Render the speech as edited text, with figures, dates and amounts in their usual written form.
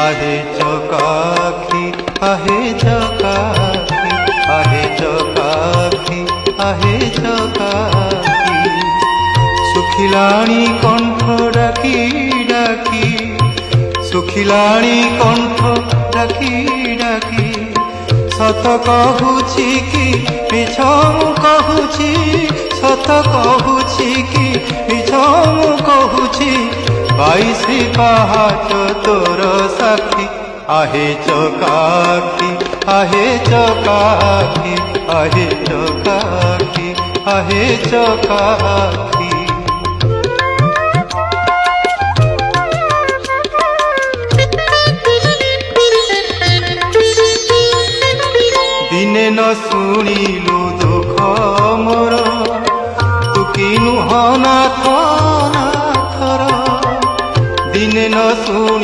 आहे चकाखी आहे चकाखी आहे चकाखी आहे चकाखी सुखिलाणी कंठ डाकी डाकी सुखिलाणी कंठ डाकी डाकी सत कहूची कि मिछ मु कहूची सत कहूची कि मिछ मु कहूची 22 पहाच तोर साक्षी आहे चकाखी आहे चकाखी आहे चकाखी आहे चकाखी दिने न शुणिलु दुख मोर तू कि नुह नाथ नाथर दिने न शुणु